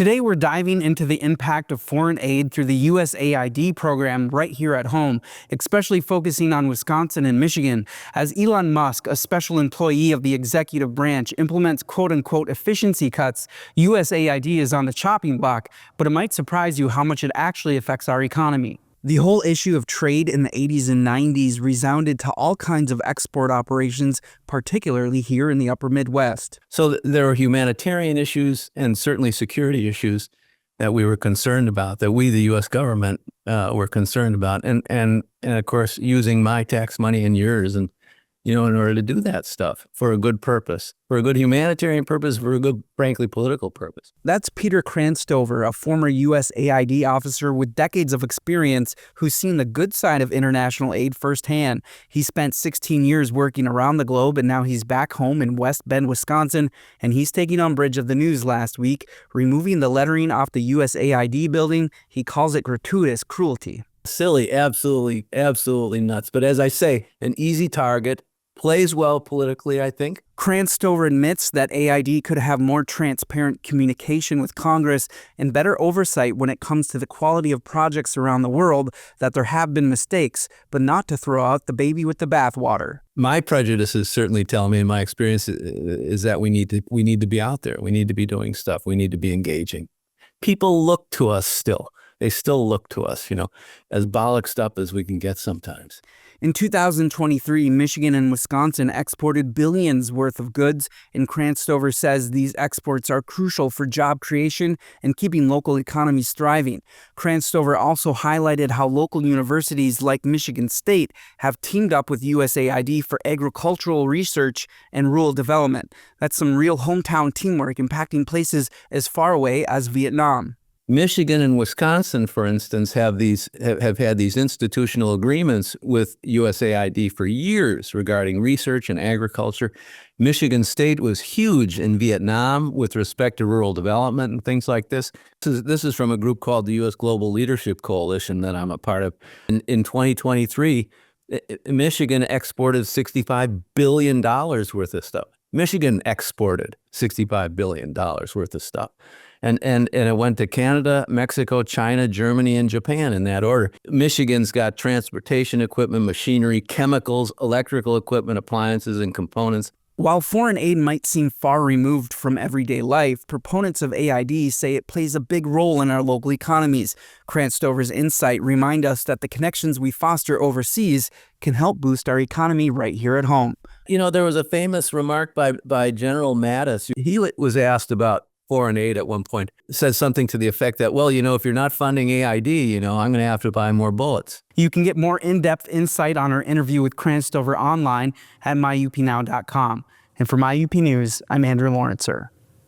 Today, we're diving into the impact of foreign aid through the USAID program right here at home, especially focusing on Wisconsin and Michigan, as Elon Musk, a special employee of the executive branch, implements quote-unquote efficiency cuts. USAID is on the chopping block, but it might surprise you how much it actually affects our economy. The whole issue of trade in the 80s and 90s resounded to all kinds of export operations, particularly here in the upper Midwest. So there were humanitarian issues and certainly security issues that we were concerned about, that we, the U.S. government, were concerned about. And of course, using my tax money and yours and, in order to do that stuff for a good purpose, for a good humanitarian purpose, for a good, frankly, political purpose. That's Peter Kranstover, a former USAID officer with decades of experience who's seen the good side of international aid firsthand. He spent 16 years working around the globe, and now he's back home in West Bend, Wisconsin, and he's taking umbrage of the news last week, removing the lettering off the USAID building. He calls it gratuitous cruelty. Silly, absolutely, absolutely nuts. But as I say, an easy target. Plays well politically, I think. Kranstover admits that AID could have more transparent communication with Congress and better oversight when it comes to the quality of projects around the world, that there have been mistakes, but not to throw out the baby with the bathwater. My prejudices certainly tell me, in my experience, is that we need to be out there. We need to be doing stuff. We need to be engaging. People look to us still. They still look to us, as bollocksed up as we can get sometimes. In 2023, Michigan and Wisconsin exported billions worth of goods, and Kranstover says these exports are crucial for job creation and keeping local economies thriving. Kranstover also highlighted how local universities like Michigan State have teamed up with USAID for agricultural research and rural development. That's some real hometown teamwork impacting places as far away as Vietnam. Michigan and Wisconsin, for instance, have had these institutional agreements with USAID for years regarding research and agriculture. Michigan State was huge in Vietnam with respect to rural development and things like this. This is from a group called the U.S. Global Leadership Coalition that I'm a part of. In 2023, Michigan exported $65 billion worth of stuff. Michigan exported $65 billion worth of stuff. And it went to Canada, Mexico, China, Germany, and Japan in that order. Michigan's got transportation equipment, machinery, chemicals, electrical equipment, appliances, and components. While foreign aid might seem far removed from everyday life, proponents of AID say it plays a big role in our local economies. Kranstover's insight remind us that the connections we foster overseas can help boost our economy right here at home. There was a famous remark by General Mattis. He was asked about foreign aid at one point, said something to the effect that, well, if you're not funding AID, I'm going to have to buy more bullets. You can get more in-depth insight on our interview with Kranstover online at myupnow.com. And for MyUP News, I'm Andrew Lawrencer.